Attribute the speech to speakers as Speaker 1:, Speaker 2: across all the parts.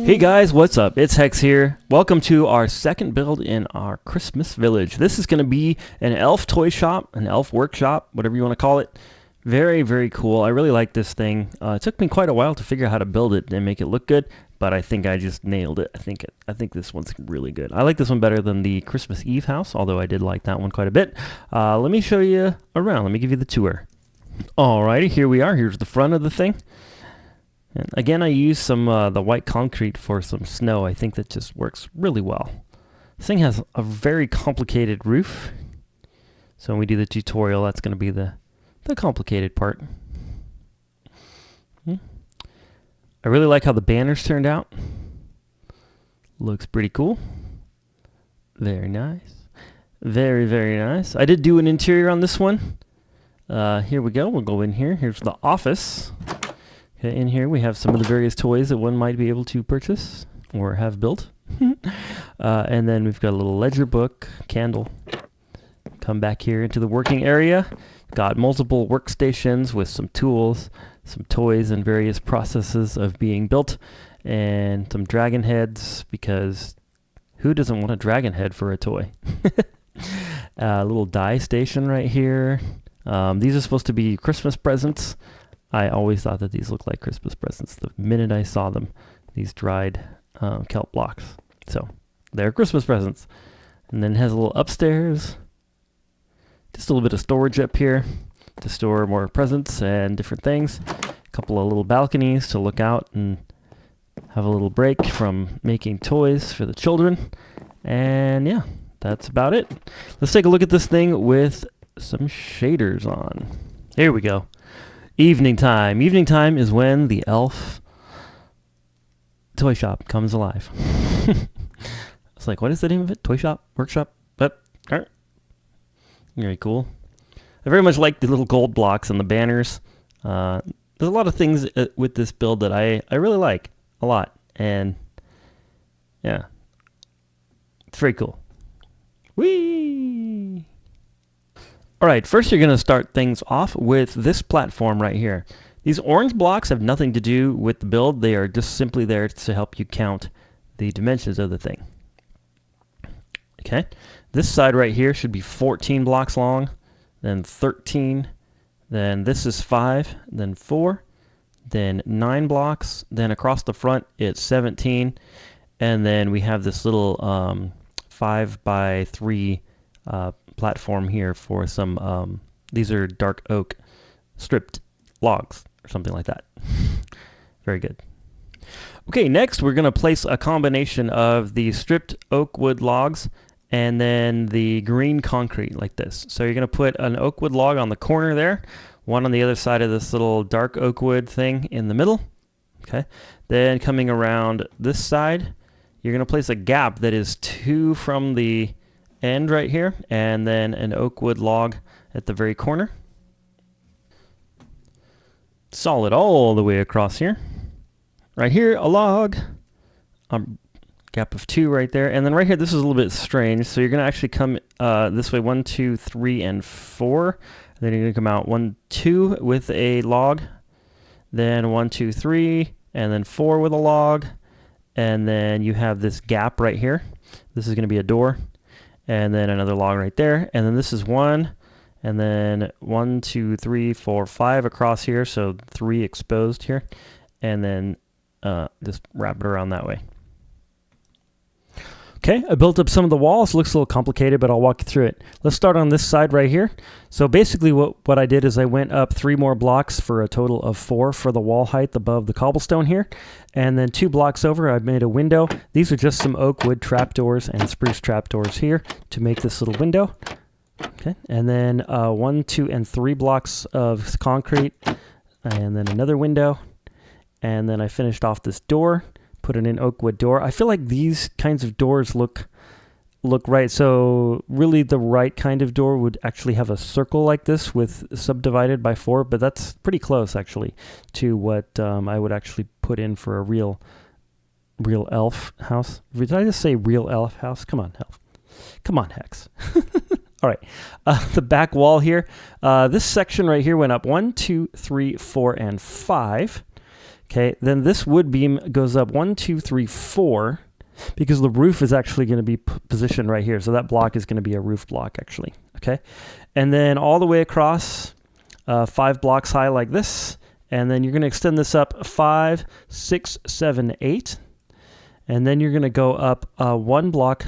Speaker 1: Hey guys, what's up? It's Hex here. Welcome to our second build in our Christmas village. This is going to be an elf toy shop, an elf workshop, whatever you want to call it. Very, very cool. I really like this thing. It took me quite a while to figure out how to build it and make it look good, but I think I just nailed it. I think this one's really good. I like this one better than the Christmas Eve house, although I did like that one quite a bit. Let me show you around. Let me give you the tour. Alrighty, here we are. Here's the front of the thing. And again, I used some the white concrete for some snow. I think that just works really well. This thing has a very complicated roof. So when we do the tutorial, that's going to be the complicated part. I really like how the banners turned out. Looks pretty cool. Very nice. Very, very nice. I did do an interior on this one. Here we go. We'll go in here. Here's the office. Okay, in here we have some of the various toys that one might be able to purchase or have built. And then we've got a little ledger book, candle. Come back here into the working area. Got multiple workstations with some tools, some toys and various processes of being built, and some dragon heads, because who doesn't want a dragon head for a toy? A little die station right here. These are supposed to be Christmas presents. I always thought that these looked like Christmas presents the minute I saw them, these dried kelp blocks. So they're Christmas presents. And then it has a little upstairs, just a little bit of storage up here to store more presents and different things. A couple of little balconies to look out and have a little break from making toys for the children. And yeah, that's about it. Let's take a look at this thing with some shaders on. Here we go. Evening time. Evening time is when the elf toy shop comes alive. It's like, what is the name of it? Toy shop? Workshop? But very cool. I very much like the little gold blocks and the banners. There's a lot of things with this build that I really like a lot. And yeah, it's very cool. Whee! All right, first you're going to start things off with this platform right here. These orange blocks have nothing to do with the build. They are just simply there to help you count the dimensions of the thing. Okay, this side right here should be 14 blocks long, then 13, then this is 5, then 4, then 9 blocks, then across the front it's 17, and then we have this little 5 by 3 platform here for some, these are dark oak stripped logs or something like that. Very good. Okay, next we're going to place a combination of the stripped oak wood logs and then the green concrete like this. So you're going to put an oak wood log on the corner there, one on the other side of this little dark oak wood thing in the middle. Okay, then coming around this side, you're going to place a gap that is 2 from the end right here, and then an oak wood log at the very corner. Solid all the way across here. Right here, a log. Gap of 2 right there. And then right here, this is a little bit strange. So you're going to actually come this way, 1, 2, 3, and 4. And then you're going to come out 1, 2 with a log. Then 1, 2, 3, and then 4 with a log. And then you have this gap right here. This is going to be a door. And then another log right there. And then this is 1. And then 1, 2, 3, 4, 5 across here. So 3 exposed here. And then just wrap it around that way. Okay, I built up some of the walls. Looks a little complicated, but I'll walk you through it. Let's start on this side right here. So basically what I did is I went up 3 more blocks for a total of 4 for the wall height above the cobblestone here. And then 2 blocks over, I made a window. These are just some oak wood trapdoors and spruce trapdoors here to make this little window. Okay, and then 1, 2, and 3 blocks of concrete, and then another window. And then I finished off this door. Put in an oak wood door. I feel like these kinds of doors look right. So really the right kind of door would actually have a circle like this with subdivided by 4, but that's pretty close actually to what I would actually put in for a real elf house. Did I just say real elf house? Come on, elf. Come on, Hex. All right, the back wall here. This section right here went up 1, 2, 3, 4, and 5. Okay, then this wood beam goes up 1, 2, 3, 4, because the roof is actually going to be positioned right here. So that block is going to be a roof block actually. Okay, and then all the way across 5 blocks high like this. And then you're going to extend this up 5, 6, 7, 8. And then you're going to go up 1 block,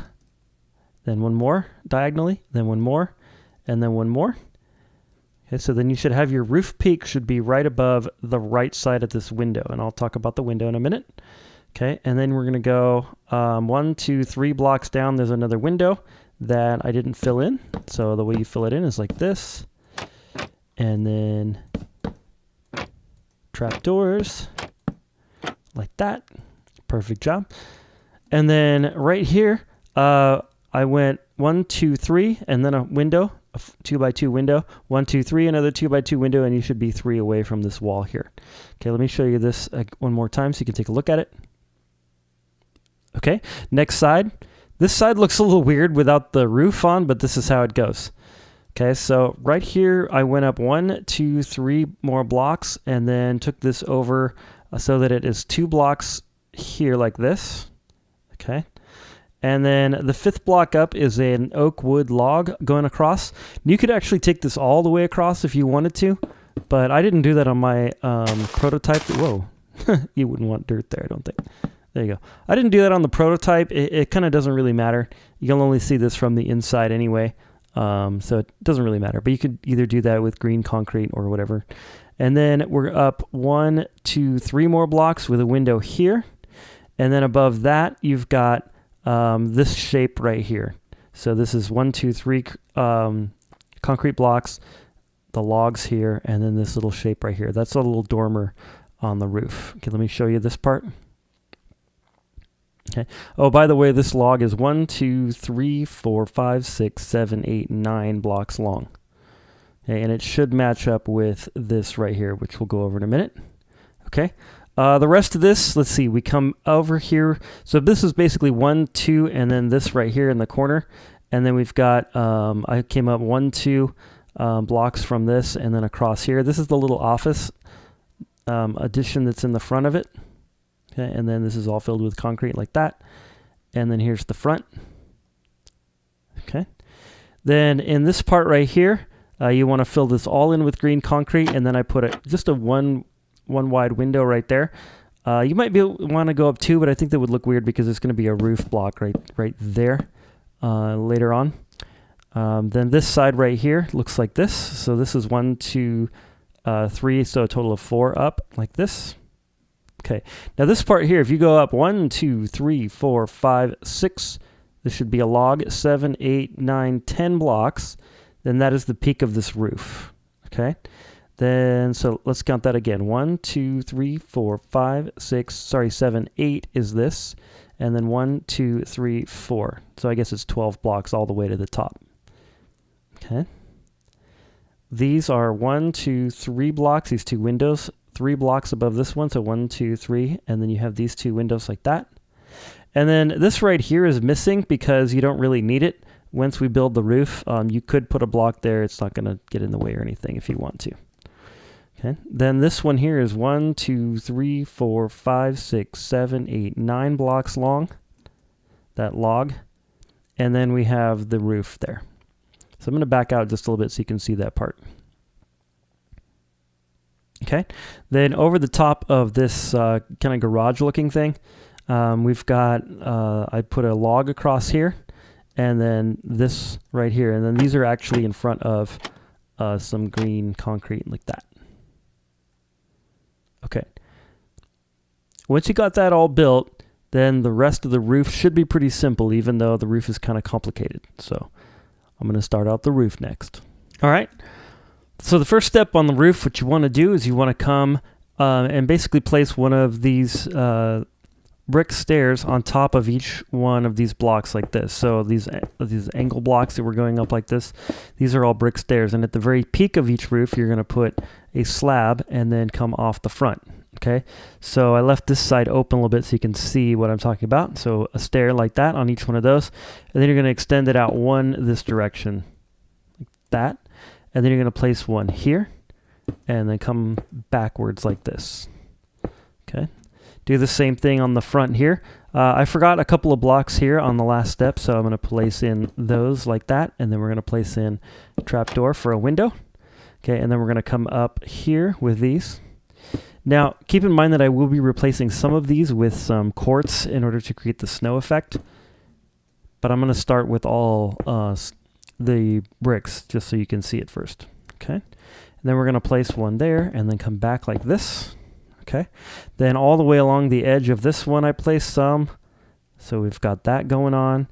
Speaker 1: then 1 more diagonally, then 1 more, and then 1 more. Okay, so then you should have your roof peak should be right above the right side of this window. And I'll talk about the window in a minute. Okay, and then we're going to go 1, 2, 3 blocks down. There's another window that I didn't fill in. So the way you fill it in is like this. And then trapdoors like that. Perfect job. And then right here, I went 1, 2, 3, and then a window, a 2x2 window, 1, 2, 3, another 2x2 window, and you should be 3 away from this wall here. Okay, let me show you this one more time so you can take a look at it. Okay, next side. This side looks a little weird without the roof on, but this is how it goes. Okay, so right here, I went up 1, 2, 3 more blocks and then took this over so that it is 2 blocks here like this. Okay, and then the 5th block up is an oak wood log going across. You could actually take this all the way across if you wanted to, but I didn't do that on my prototype. Whoa, you wouldn't want dirt there, I don't think. There you go. I didn't do that on the prototype. It kind of doesn't really matter. You'll only see this from the inside anyway. So it doesn't really matter, but you could either do that with green concrete or whatever. And then we're up 1, 2, 3 more blocks with a window here. And then above that, you've got this shape right here. So this is 1, 2, 3 concrete blocks, the logs here, and then this little shape right here. That's a little dormer on the roof. Okay, let me show you this part. Okay. Oh, by the way, this log is 1, 2, 3, 4, 5, 6, 7, 8, 9 blocks long. Okay, and it should match up with this right here, which we'll go over in a minute. Okay. The rest of this, let's see, we come over here. So this is basically 1, 2, and then this right here in the corner. And then we've got, I came up 1, 2 blocks from this and then across here. This is the little office addition that's in the front of it. Okay, and then this is all filled with concrete like that. And then here's the front. Okay. Then in this part right here, you want to fill this all in with green concrete. And then I put just a one wide window right there. You might want to go up 2, but I think that would look weird because it's going to be a roof block right there later on. Then this side right here looks like this. So this is 1, 2, 3, so a total of 4 up like this. Okay, now this part here, if you go up 1, 2, 3, 4, 5, 6, this should be a log, 7, 8, 9, 10 blocks, then that is the peak of this roof. Okay, then so let's count that again. 1, 2, 3, 4, 5, 6, sorry, 7, 8 is this, and then 1, 2, 3, 4. So I guess it's 12 blocks all the way to the top. Okay, these are 1, 2, 3 blocks, these 2 windows. 3 blocks above this one, so 1, 2, 3, and then you have these 2 windows like that. And then this right here is missing because you don't really need it. Once we build the roof, you could put a block there. It's not going to get in the way or anything if you want to. Okay. Then this one here is 1, 2, 3, 4, 5, 6, 7, 8, 9 blocks long, that log. And then we have the roof there. So I'm going to back out just a little bit so you can see that part. Okay, then over the top of this kind of garage looking thing, we've got, I put a log across here and then this right here. And then these are actually in front of some green concrete like that. Okay, once you got that all built, then the rest of the roof should be pretty simple, even though the roof is kind of complicated. So I'm going to start out the roof next. All right. So the first step on the roof, what you want to do is you want to come and basically place one of these brick stairs on top of each one of these blocks like this. So these angle blocks that we're going up like this, these are all brick stairs. And at the very peak of each roof, you're going to put a slab and then come off the front. Okay, so I left this side open a little bit so you can see what I'm talking about. So a stair like that on each one of those. And then you're going to extend it out this direction like that. And then you're going to place one here and then come backwards like this. Okay. Do the same thing on the front here. I forgot a couple of blocks here on the last step, so I'm going to place in those like that, and then we're going to place in a trapdoor for a window. Okay, and then we're going to come up here with these. Now, keep in mind that I will be replacing some of these with some quartz in order to create the snow effect, but I'm going to start with all the bricks just so you can see it first. Okay, and then we're going to place one there and then come back like this. Okay, then all the way along the edge of this one I placed some, so we've got that going on.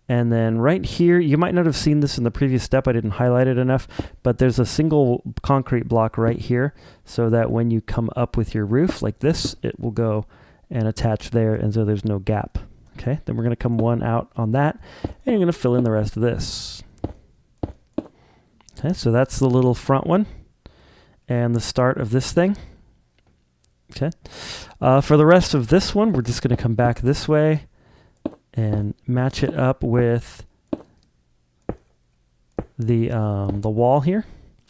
Speaker 1: And then right here, you might not have seen this in the previous step, I didn't highlight it enough, but there's a single concrete block right here so that when you come up with your roof like this, it will go and attach there, and so there's no gap. Okay, then we're going to come one out on that, and you're going to fill in the rest of this. Okay, so that's the little front one and the start of this thing. Okay, for the rest of this one, we're just going to come back this way and match it up with the wall here,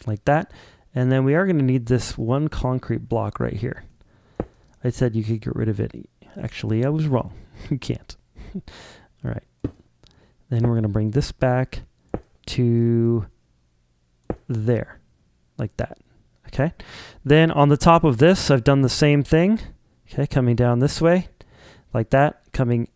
Speaker 1: like that. And then we are going to need this one concrete block right here. I said you could get rid of it. Actually, I was wrong. You can't. All right. Then we're going to bring this back to there, like that. Okay. Then on the top of this, I've done the same thing. Okay, coming down this way, like that, coming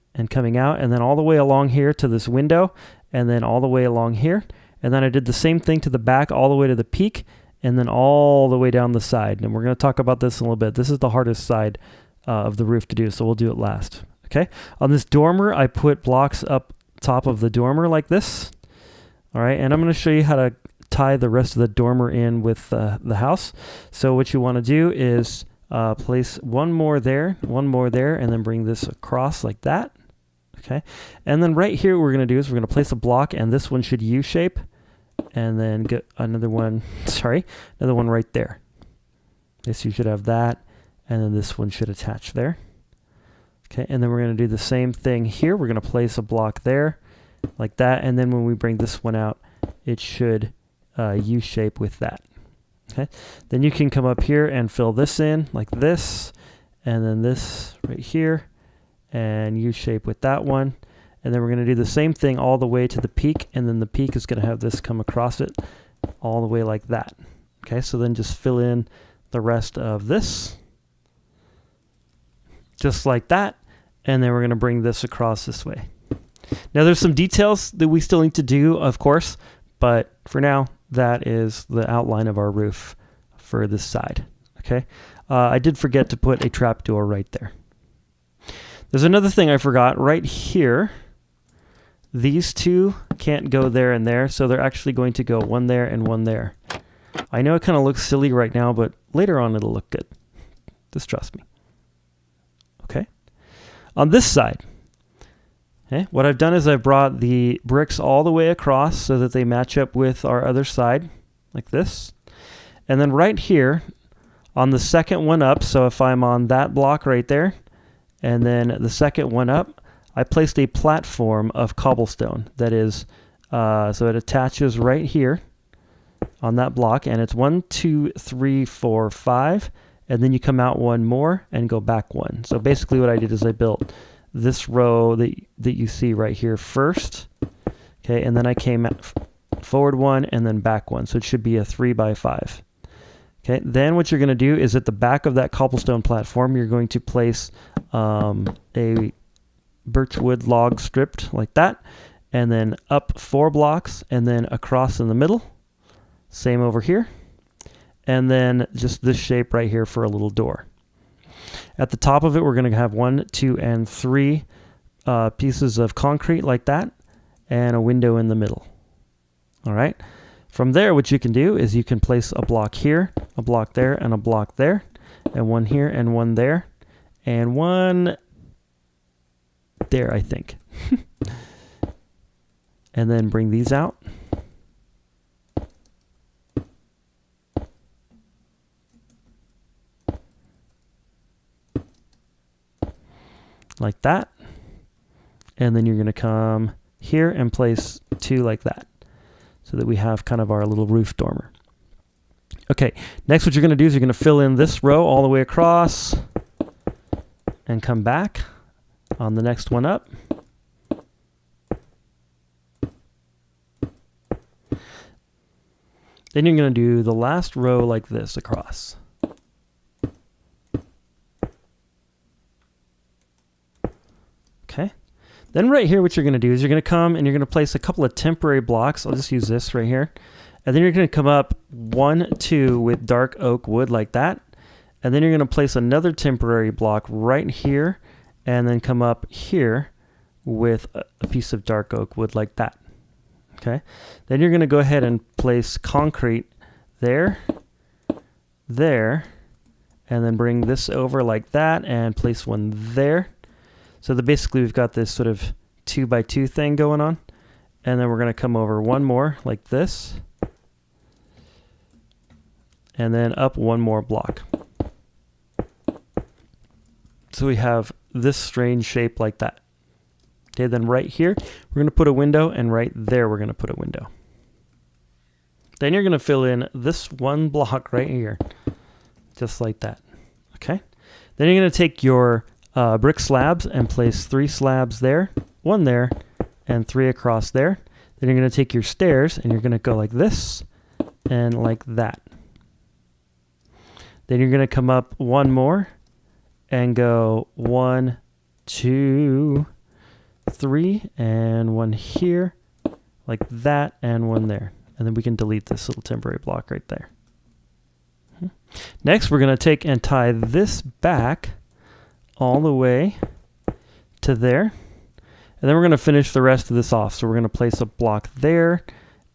Speaker 1: out, and then all the way along here to this window, and then all the way along here. And then I did the same thing to the back, all the way to the peak, and then all the way down the side. And we're going to talk about this in a little bit. This is the hardest side of the roof to do, so we'll do it last. Okay. On this dormer, I put blocks up top of the dormer like this. All right, and I'm going to show you how to tie the rest of the dormer in with the house. So what you want to do is place one more there, and then bring this across like that. Okay, and then right here what we're going to do is we're going to place a block, and this one should U-shape, and then get another one, another one right there. Okay, so you should have that, and then this one should attach there. Okay, and then we're going to do the same thing here. We're going to place a block there, like that, and then when we bring this one out, it should U-shape with that. Okay, then you can come up here and fill this in like this, and then this right here, and U-shape with that one. And then we're going to do the same thing all the way to the peak, and then the peak is going to have this come across it all the way like that. Okay, so then just fill in the rest of this, just like that, and then we're going to bring this across this way. Now there's some details that we still need to do, of course, but for now, that is the outline of our roof for this side. Okay, I did forget to put a trapdoor right there. There's another thing I forgot right here. These two can't go there and there, so they're actually going to go one there and one there. I know it kind of looks silly right now, but later on it'll look good. Just trust me. Okay, on this side, okay, what I've done is I've brought the bricks all the way across so that they match up with our other side, like this. And then right here, on the second one up, so if I'm on that block right there, and then the second one up, I placed a platform of cobblestone that is, so it attaches right here on that block, and it's 1, 2, 3, 4, 5, and then you come out one more and go back one. So basically what I did is I built this row that you see right here first, okay, and then I came forward one and then back one, so it should be a 3 by 5. Okay, then what you're going to do is at the back of that cobblestone platform, you're going to place a birchwood log stripped like that, and then up 4 blocks, and then across in the middle. Same over here, and then just this shape right here for a little door. At the top of it, we're going to have 1, 2, and 3 pieces of concrete like that, and a window in the middle. All right. From there, what you can do is you can place a block here, a block there, and a block there, and one here and one there, and one there, I think. And then bring these out. Like that. And then you're going to come here and place 2 like that, so that we have kind of our little roof dormer. Okay, next what you're going to do is you're going to fill in this row all the way across, and come back on the next one up. Then you're going to do the last row like this across. Okay. Then right here, what you're going to do is you're going to come and you're going to place a couple of temporary blocks. I'll just use this right here. And then you're going to come up 1, 2 with dark oak wood like that. And then you're going to place another temporary block right here and then come up here with a piece of dark oak wood like that. Okay. Then you're going to go ahead and place concrete there, there, and then bring this over like that and place one there. So basically we've got this sort of 2 by 2 thing going on. And then we're going to come over one more like this. And then up one more block. So we have this strange shape like that. Okay, then right here, we're going to put a window, and right there, we're going to put a window. Then you're going to fill in this one block right here, just like that. Okay. Then you're going to take your brick slabs and place 3 slabs there, 1 there, and 3 across there. Then you're going to take your stairs, and you're going to go like this and like that. Then you're going to come up 1 more and go 1, 2, 3, and 1 here, like that, and 1 there. And then we can delete this little temporary block right there. Next, we're going to take and tie this back all the way to there. And then we're going to finish the rest of this off. So we're going to place a block there,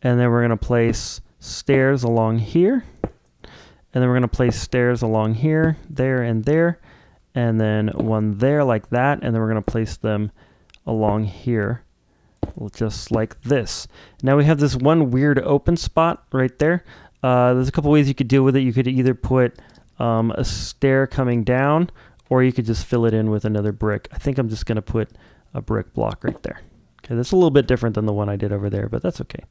Speaker 1: and then we're going to place stairs along here. And then we're going to place stairs along here, there, and there. And then 1 there like that. And then we're going to place them along here, just like this. Now we have this one weird open spot right there. There's a couple ways you could deal with it. You could either put a stair coming down, or you could just fill it in with another brick. I think I'm just going to put a brick block right there. Okay, that's a little bit different than the one I did over there, but that's okay.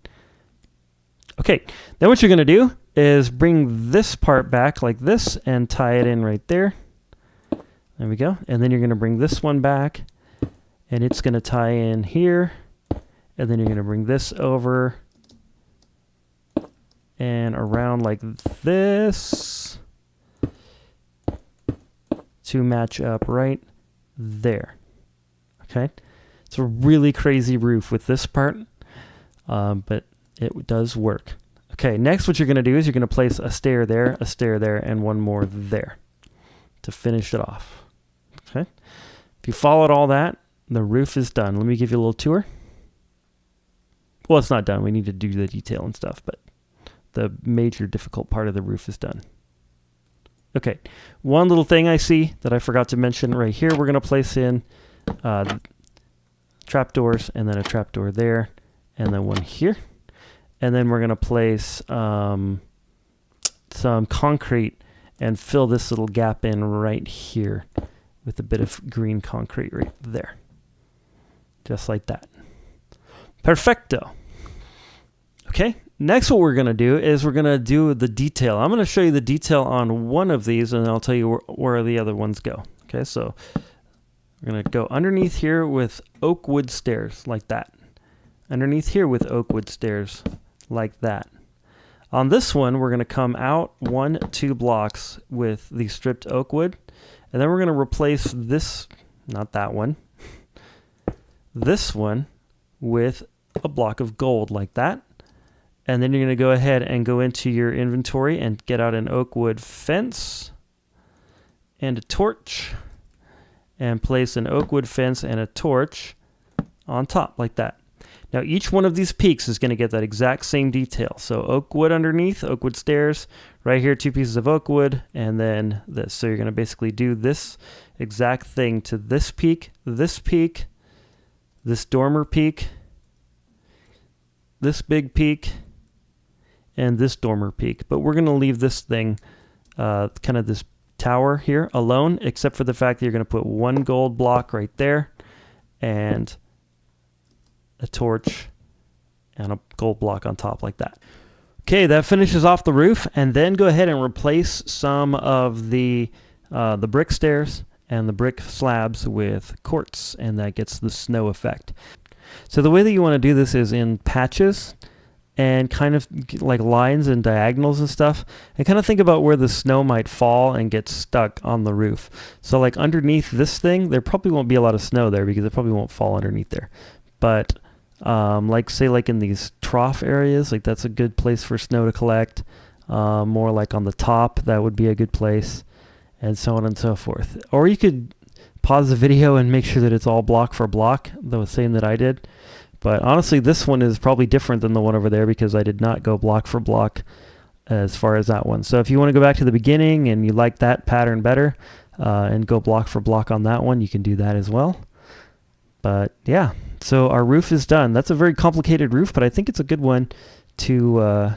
Speaker 1: Okay, then what you're going to do is bring this part back like this and tie it in right there. There we go. And then you're going to bring this one back, and it's going to tie in here. And then you're going to bring this over and around like this to match up right there. Okay. It's a really crazy roof with this part, but it does work. Okay, next what you're going to do is you're going to place a stair there, and 1 more there to finish it off. Okay. If you followed all that, the roof is done. Let me give you a little tour. Well, it's not done. We need to do the detail and stuff, but the major difficult part of the roof is done. Okay, one little thing I see that I forgot to mention right here, we're going to place in trapdoors, and then a trapdoor there, and then 1 here. And then we're going to place some concrete and fill this little gap in right here with a bit of green concrete right there. Just like that. Perfecto. Okay, next what we're going to do is we're going to do the detail. I'm going to show you the detail on one of these, and then I'll tell you where the other ones go. Okay, so we're going to go underneath here with oak wood stairs like that. Underneath here with oak wood stairs like that. On this one, we're going to come out 1, 2 blocks with the stripped oak wood, and then we're going to replace this, not that one, this one with a block of gold like that. And then you're going to go ahead and go into your inventory and get out an oak wood fence and a torch, and place an oak wood fence and a torch on top like that. Now each one of these peaks is going to get that exact same detail. So oak wood underneath, oak wood stairs, right here 2 pieces of oak wood, and then this. So you're going to basically do this exact thing to this peak, this dormer peak, this big peak, and this dormer peak. But we're going to leave this thing, kind of this tower here alone, except for the fact that you're going to put 1 gold block right there, and a torch and a gold block on top like that. Okay, that finishes off the roof, and then go ahead and replace some of the brick stairs and the brick slabs with quartz, and that gets the snow effect. So the way that you want to do this is in patches and kind of like lines and diagonals and stuff, and kind of think about where the snow might fall and get stuck on the roof. So like underneath this thing, there probably won't be a lot of snow there because it probably won't fall underneath there. But like say like in these trough areas, like that's a good place for snow to collect. More like on the top, that would be a good place, and so on and so forth. Or you could pause the video and make sure that it's all block for block, the same that I did. But honestly, this one is probably different than the one over there because I did not go block for block as far as that one. So if you want to go back to the beginning and you like that pattern better and go block for block on that one, you can do that as well. But yeah, so our roof is done. That's a very complicated roof, but I think it's a good one to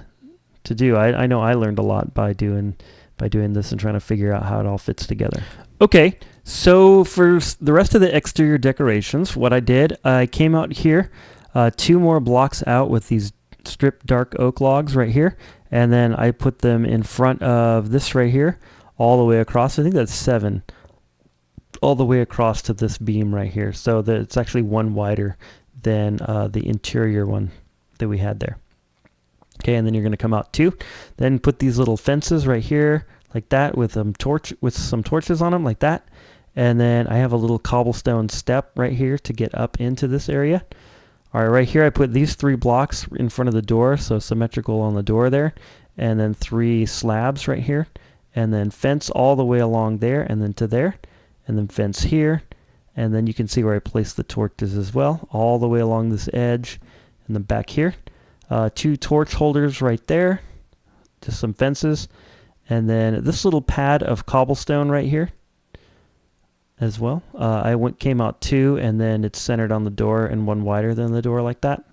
Speaker 1: do. I know I learned a lot by doing this and trying to figure out how it all fits together. Okay, so for the rest of the exterior decorations, what I did, I came out here 2 more blocks out with these stripped dark oak logs right here, and then I put them in front of this right here all the way across. I think that's 7 all the way across to this beam right here, so that it's actually 1 wider than the interior one that we had there. Okay, and then you're going to come out 2, then put these little fences right here like that with some torches on them like that, and then I have a little cobblestone step right here to get up into this area. All right, right here I put these 3 blocks in front of the door, so symmetrical on the door there, and then 3 slabs right here, and then fence all the way along there and then to there, and then fence here, and then you can see where I placed the torches as well, all the way along this edge and then back here. 2 torch holders right there, just some fences, and then this little pad of cobblestone right here as well. Came out 2, and then it's centered on the door and 1 wider than the door like that.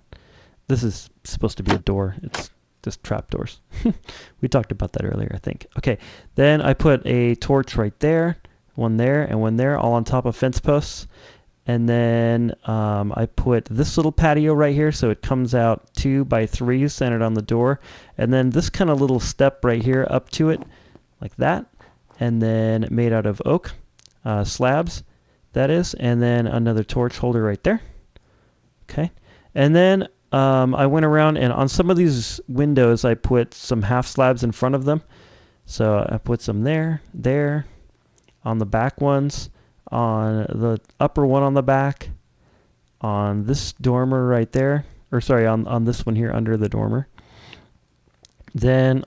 Speaker 1: This is supposed to be a door. It's just trapdoors. We talked about that earlier, I think. Okay, then I put a torch right there, 1 there, and 1 there, all on top of fence posts. And then I put this little patio right here, so it comes out 2 by 3 centered on the door. And then this kind of little step right here up to it, like that. And then made out of oak slabs, that is. And then another torch holder right there. Okay. And then I went around, and on some of these windows, I put some half slabs in front of them. So I put some there, on the back ones, on the upper one on the back, on this dormer right there, or sorry, on this one here under the dormer. Then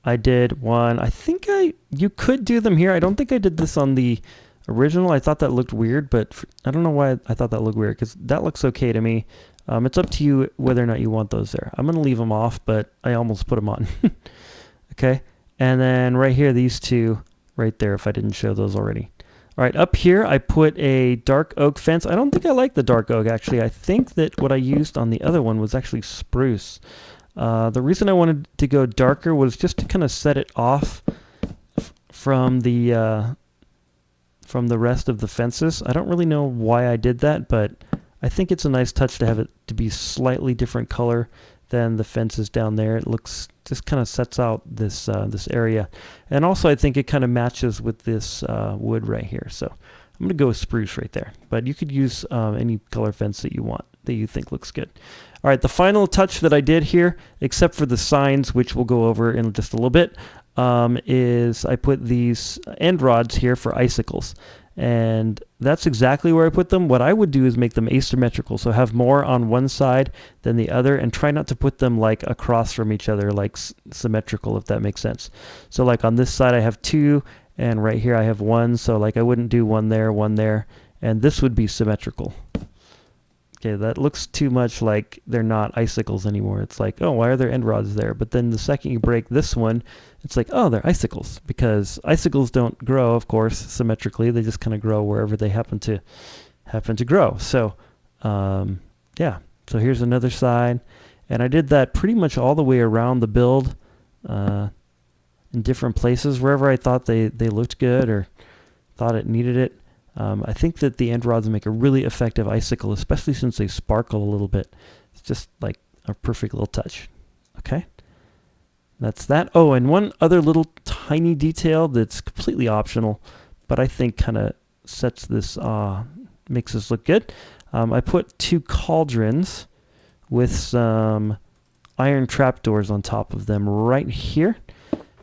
Speaker 1: I did one, I think you could do them here. I don't think I did this on the original. I thought that looked weird, but I don't know why I thought that looked weird, because that looks okay to me. It's up to you whether or not you want those there. I'm going to leave them off, but I almost put them on. Okay, and then right here, these 2 right there, if I didn't show those already. All right, up here I put a dark oak fence. I don't think I like the dark oak, actually. I think that what I used on the other one was actually spruce. The reason I wanted to go darker was just to kind of set it off from the rest of the fences. I don't really know why I did that, but I think it's a nice touch to have it to be slightly different color than the fences down there. It looks, just kind of sets out this this area, and also I think it kind of matches with this wood right here. So I'm going to go with spruce right there, but you could use any color fence that you want, that you think looks good. All right, the final touch that I did here, except for the signs, which we'll go over in just a little bit, is I put these end rods here for icicles. And that's exactly where I put them. What I would do is make them asymmetrical, so have more on one side than the other, and try not to put them like across from each other, like symmetrical, if that makes sense. So like on this side I have 2, and right here I have 1, so like I wouldn't do 1 there, and this would be symmetrical. Okay, that looks too much like they're not icicles anymore. It's like, oh, why are there end rods there? But then the second you break this one, it's like, oh, they're icicles, because icicles don't grow, of course, symmetrically. They just kind of grow wherever they happen to grow. So, yeah. So here's another side, and I did that pretty much all the way around the build, in different places wherever I thought they looked good or thought it needed it. I think that the end rods make a really effective icicle, especially since they sparkle a little bit. It's just like a perfect little touch. Okay, that's that. Oh, and one other little tiny detail that's completely optional, but I think kind of sets this, makes this look good. I put 2 cauldrons with some iron trapdoors on top of them right here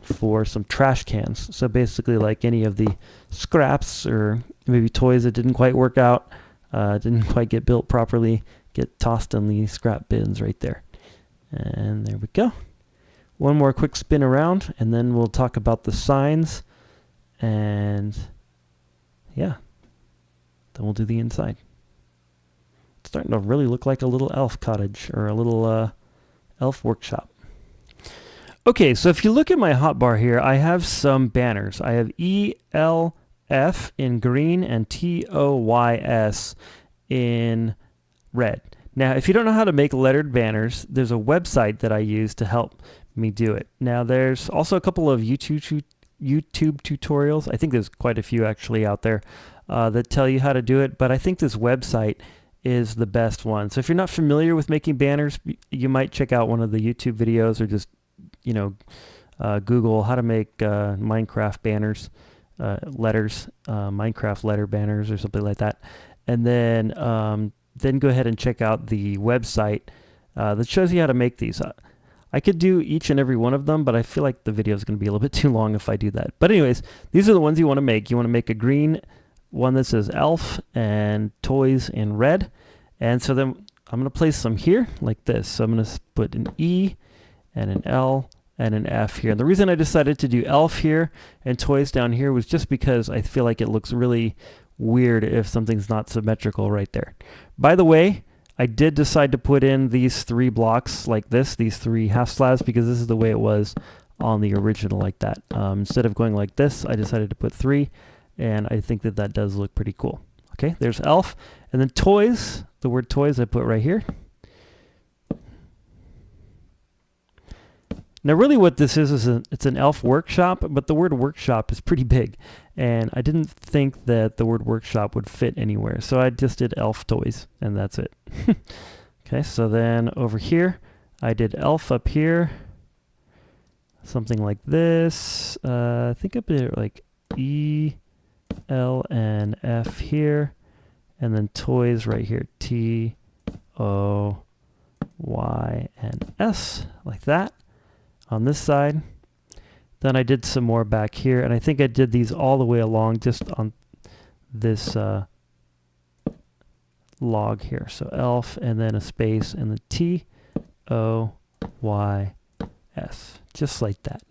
Speaker 1: for some trash cans. So basically like any of the scraps or maybe toys that didn't quite work out, didn't quite get built properly, get tossed in the scrap bins right there. And there we go. One more quick spin around and then we'll talk about the signs, and yeah, then we'll do the inside. It's starting to really look like a little elf cottage or a little elf workshop. Okay, so if you look at my hotbar here, I have some banners. I have ELF in green and TOYS in red. Now, if you don't know how to make lettered banners, there's a website that I use to help me do it. Now, there's also a couple of YouTube tutorials. I think there's quite a few actually out there that tell you how to do it, but I think this website is the best one. So if you're not familiar with making banners, you might check out one of the YouTube videos or just, you know, Google how to make Minecraft banners, letters, Minecraft letter banners or something like that. And then go ahead and check out the website that shows you how to make these. I could do each and every one of them, but I feel like the video is going to be a little bit too long if I do that. But anyways, these are the ones you want to make. You want to make a green one that says elf and toys in red. And so then I'm going to place some here like this. So I'm going to put an E and an L and an F here. And the reason I decided to do elf here and toys down here was just because I feel like it looks really weird if something's not symmetrical right there. By the way, I did decide to put in these 3 blocks like this, these 3 half slabs, because this is the way it was on the original like that. Instead of going like this, I decided to put 3, and I think that that does look pretty cool. Okay, there's elf. And then toys, the word toys I put right here. Now really what this is it's an elf workshop, but the word workshop is pretty big. And I didn't think that the word workshop would fit anywhere. So I just did elf toys, and that's it. Okay, so then over here, I did elf up here. Something like this. I think I put like E, L, and F here. And then toys right here. T, O, Y, and S, like that. On this side. Then I did some more back here, and I think I did these all the way along just on this log here. So elf and then a space and the T, O, Y, S, just like that.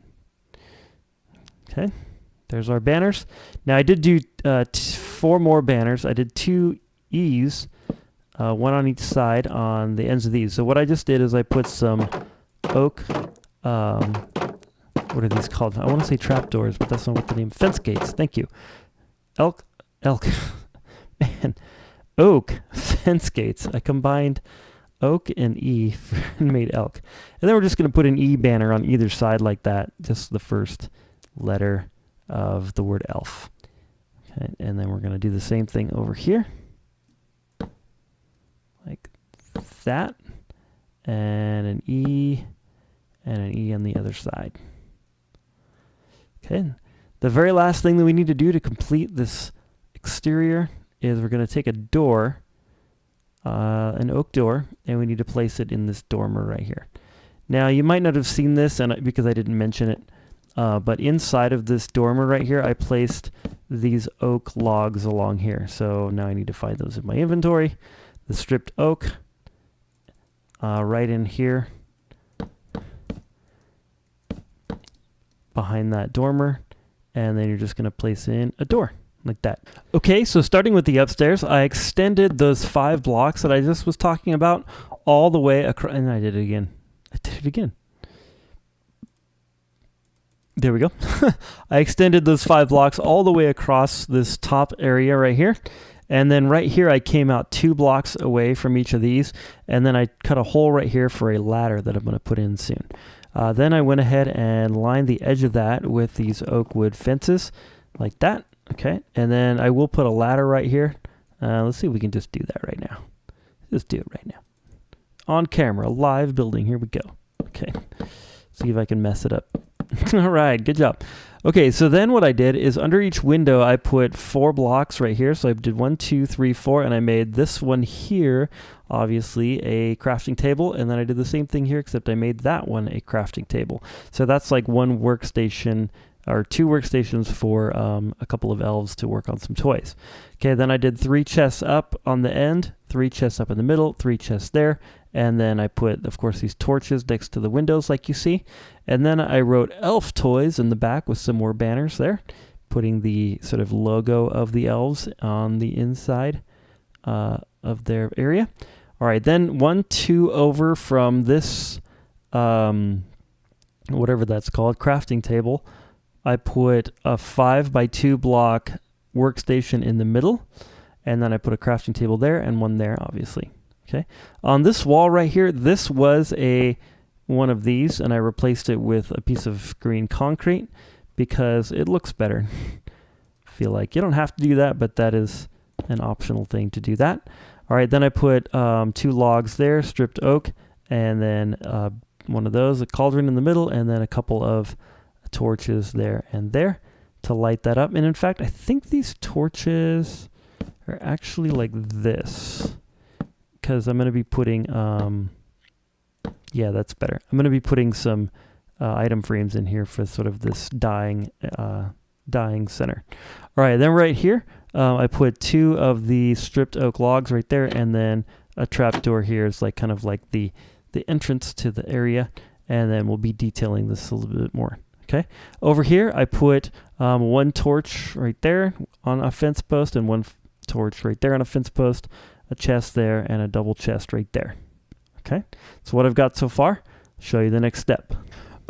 Speaker 1: Okay, there's our banners. Now I did do 4 more banners. I did 2 E's, one on each side on the ends of these. So what I just did is I put some oak, what are these called? I want to say trapdoors, but that's not what the name. Fence gates. Thank you. Elk, man, oak fence gates. I combined oak and E and made elk. And then we're just going to put an E banner on either side like that. Just the first letter of the word elf. Okay, and then we're going to do the same thing over here. Like that. And an E and an E on the other side. Okay, the very last thing that we need to do to complete this exterior is we're going to take a door, an oak door, and we need to place it in this dormer right here. Now, you might not have seen this because I didn't mention it, but inside of this dormer right here, I placed these oak logs along here. So now I need to find those in my inventory. The stripped oak right in here. Behind that dormer, and then you're just going to place in a door like that. Okay, so starting with the upstairs, I extended those 5 blocks that I just was talking about all the way across, and I did it again. There we go. I extended those 5 blocks all the way across this top area right here, and then right here I came out 2 blocks away from each of these, and then I cut a hole right here for a ladder that I'm going to put in soon. Then I went ahead and lined the edge of that with these oak wood fences like that. Okay, and then I will put a ladder right here. Let's see if we can just do that right now. Just do it right now. On camera, live building. Here we go. Okay, see if I can mess it up. All right, good job. Okay, so then what I did is under each window I put 4 blocks right here. So I did 1, 2, 3, 4, and I made this one here, obviously, a crafting table. And then I did the same thing here, except I made that one a crafting table. So that's like 1 workstation, or 2 workstations for a couple of elves to work on some toys. Okay, then I did 3 chests up on the end, 3 chests up in the middle, 3 chests there, and then I put, of course, these torches next to the windows like you see. And then I wrote elf toys in the back with some more banners there, putting the sort of logo of the elves on the inside of their area. All right, then 1, 2 over from this, whatever that's called, crafting table, I put a 5 by 2 block workstation in the middle, and then I put a crafting table there and one there, obviously. Okay. On this wall right here, this was one of these, and I replaced it with a piece of green concrete because it looks better. I feel like you don't have to do that, but that is an optional thing to do that. All right, then I put 2 logs there, stripped oak, and then one of those, a cauldron in the middle, and then a couple of torches there and there to light that up. And in fact, I think these torches are actually like this, because I'm going to be putting, yeah, that's better. I'm going to be putting some item frames in here for sort of this dying center. All right, then right here, I put 2 of the stripped oak logs right there, and then a trapdoor here is like kind of like the entrance to the area, and then we'll be detailing this a little bit more. Okay, over here I put 1 torch right there on a fence post, and 1 torch right there on a fence post, a chest there, and a double chest right there. Okay, so what I've got so far, show you the next step.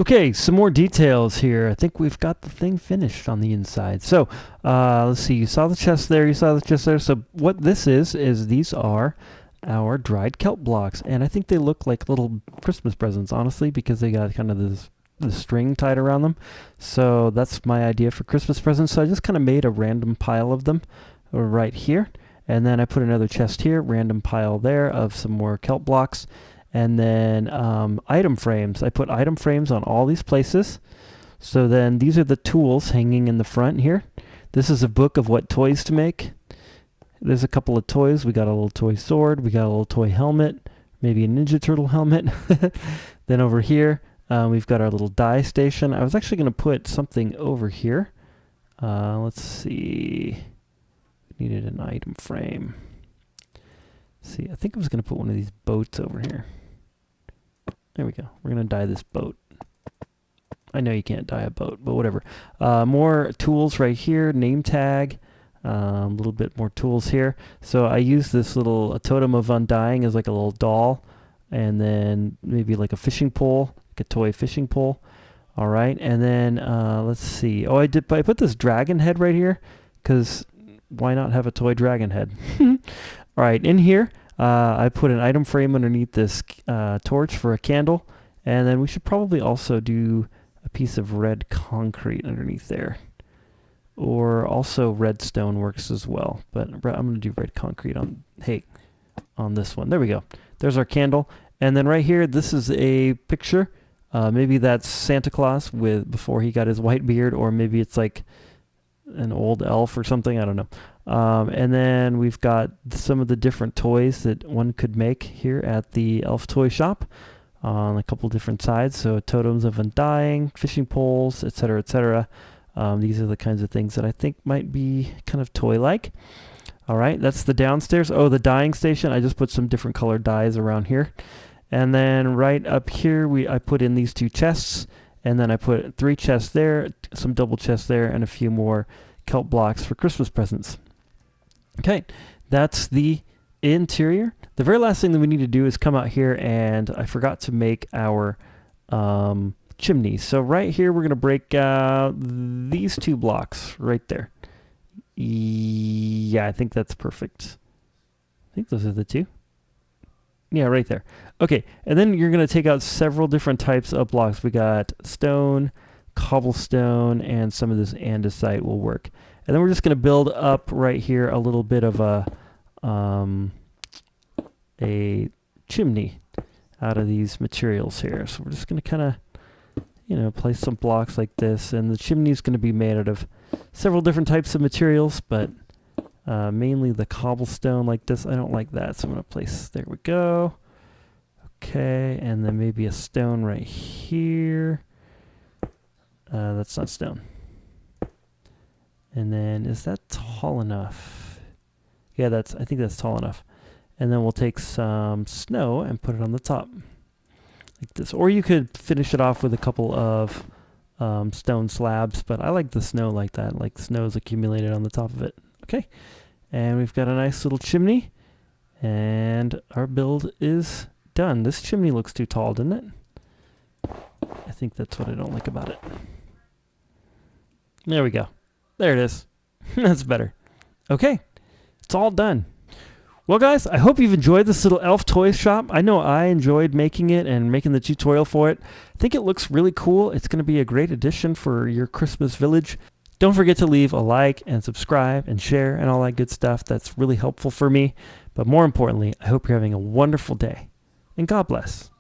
Speaker 1: Okay, some more details here. I think we've got the thing finished on the inside. So let's see, you saw the chest there, you saw the chest there. So what this is these are our dried kelp blocks, and I think they look like little Christmas presents, honestly, because they got kind of the string tied around them. So that's my idea for Christmas presents. So I just kind of made a random pile of them right here, and then I put another chest here, random pile there of some more kelp blocks, and then item frames. I put item frames on all these places. So then these are the tools hanging in the front here. This is a book of what toys to make. There's a couple of toys. We got a little toy sword, we got a little toy helmet, maybe a Ninja Turtle helmet. Then over here, we've got our little die station. I was actually going to put something over here. Let's see. Needed an item frame. See, I think I was going to put one of these boats over here. There we go. We're going to dye this boat. I know you can't dye a boat, but whatever. More tools right here. Name tag. A little bit more tools here. So I use this little totem of undying as like a little doll, and then maybe like a fishing pole, like a toy fishing pole. All right, and then let's see. Oh, I put this dragon head right here, because why not have a toy dragon head? All right, in here I put an item frame underneath this torch for a candle, and then we should probably also do a piece of red concrete underneath there. Or also redstone works as well, but I'm going to do red concrete on this one. There we go. There's our candle. And then right here, this is a picture. Maybe that's Santa Claus before he got his white beard, or maybe it's like an old elf or something. I don't know. And then we've got some of the different toys that one could make here at the elf toy shop on a couple different sides. So totems of undying, fishing poles, etc., etc. These are the kinds of things that I think might be kind of toy-like. All right, that's the downstairs. Oh, the dyeing station. I just put some different colored dyes around here. And then right up here, I put in these 2 chests. And then I put 3 chests there, some double chests there, and a few more kelp blocks for Christmas presents. Okay, that's the interior. The very last thing that we need to do is come out here, and I forgot to make our chimney. So right here, we're going to break out these 2 blocks right there. Yeah, I think that's perfect. I think those are the 2. Yeah, right there. Okay, and then you're going to take out several different types of blocks. We got stone, cobblestone, and some of this andesite will work. And then we're just going to build up right here a little bit of a chimney out of these materials here. So we're just going to kind of, you know, place some blocks like this. And the chimney is going to be made out of several different types of materials, but mainly the cobblestone like this. I don't like that, so I'm going to place, there we go. Okay, and then maybe a stone right here. That's not stone. And then, is that tall enough? Yeah, I think that's tall enough. And then we'll take some snow and put it on the top, like this. Or you could finish it off with a couple of stone slabs, but I like the snow like that, like snow's accumulated on the top of it. Okay, and we've got a nice little chimney, and our build is done. This chimney looks too tall, doesn't it? I think that's what I don't like about it. There we go. There it is. That's better. Okay, it's all done. Well, guys, I hope you've enjoyed this little elf toy shop. I know I enjoyed making it and making the tutorial for it. I think it looks really cool. It's going to be a great addition for your Christmas village. Don't forget to leave a like and subscribe and share and all that good stuff. That's really helpful for me. But more importantly, I hope you're having a wonderful day. And God bless.